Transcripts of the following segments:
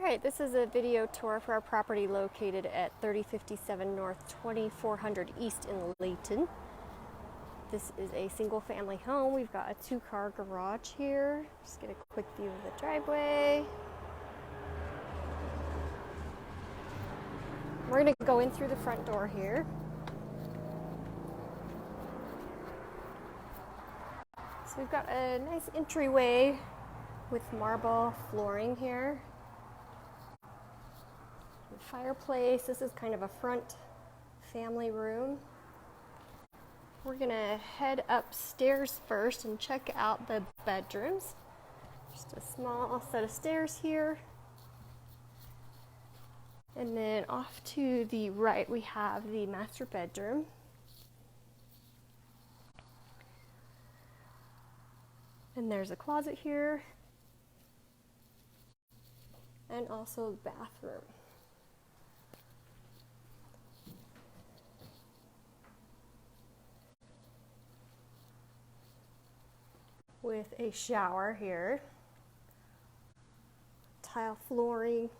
Alright, this is a video tour for our property located at 3057 North, 2400 East in Layton. This is a single family home. We've got a 2-car garage here. Just get a quick view of the driveway. We're going to go in through the front door here. So we've got a nice entryway with marble flooring here. Fireplace. This is kind of a front family room. We're gonna head upstairs first and check out the bedrooms. Just a small set of stairs here. And then off to the right we have the master bedroom. And there's a closet here. And also the bathroom. With a shower here, tile flooring,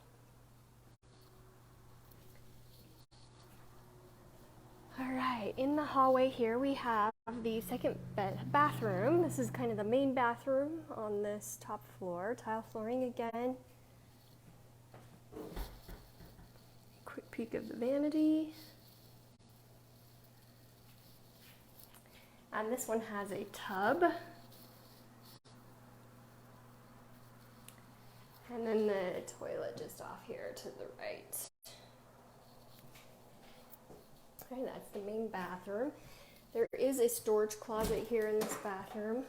all right, in the hallway here we have the second bathroom. This is kind of the main bathroom on this top floor, tile flooring again. Quick peek of the vanity. And this one has a tub. And then the toilet just off here to the right. Okay, that's the main bathroom. There is a storage closet here in this bathroom.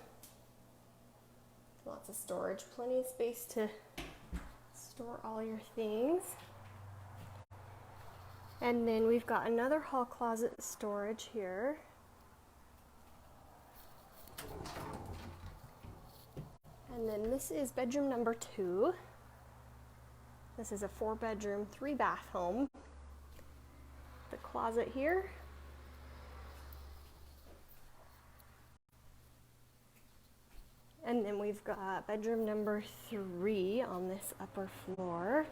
Lots of storage, plenty of space to store all your things. And then we've got another hall closet storage here. And then this is bedroom number 2. This is a 4-bedroom, 3-bath home. The closet here. And then we've got bedroom number 3 on this upper floor.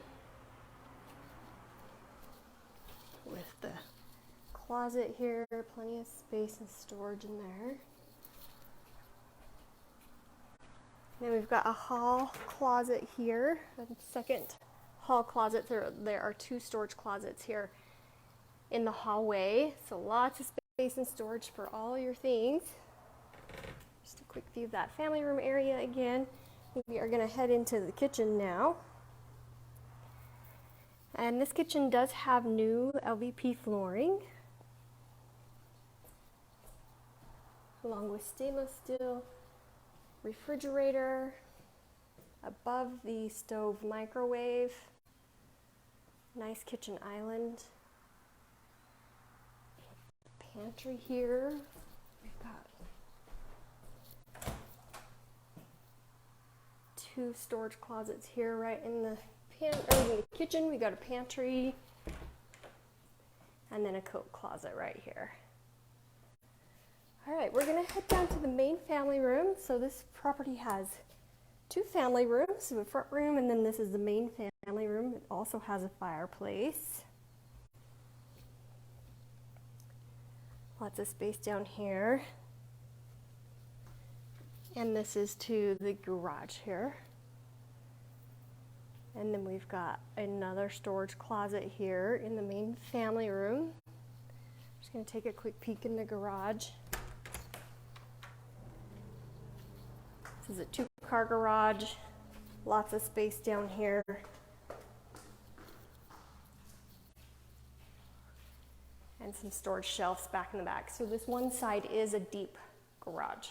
With the closet here, plenty of space and storage in there. Then we've got a hall closet here, a second hall closet. There are 2 storage closets here in the hallway. So lots of space and storage for all your things. Just a quick view of that family room area again. We are going to head into the kitchen now. And this kitchen does have new LVP flooring, along with stainless steel refrigerator, above the stove microwave, nice kitchen island, pantry here. We've got 2 storage closets here right in the kitchen. We got a pantry and then a coat closet right here. All right, we're gonna head down to the main family room. So this property has 2 family rooms, so a front room, and then this is the main family room. It also has a fireplace. Lots of space down here. And this is to the garage here. And then we've got another storage closet here in the main family room. Just gonna take a quick peek in the garage. This is a 2-car garage, lots of space down here. And some storage shelves back in the back. So this one side is a deep garage.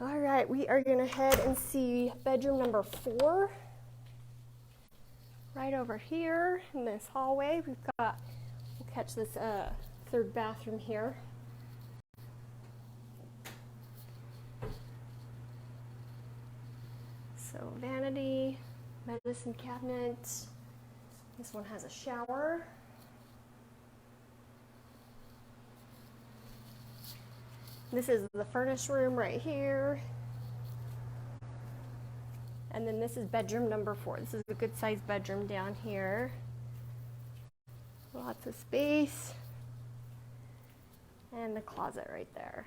All right, we are gonna head and see bedroom number 4. Right over here in this hallway, we'll catch this 3rd bathroom here. So vanity, medicine cabinet. This one has a shower. This is the furnace room right here. And then this is bedroom number 4. This is a good sized bedroom down here. Lots of space. And the closet right there.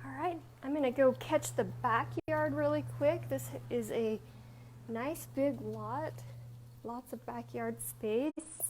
All right, I'm gonna go catch the backyard really quick. This is a nice big lot, lots of backyard space.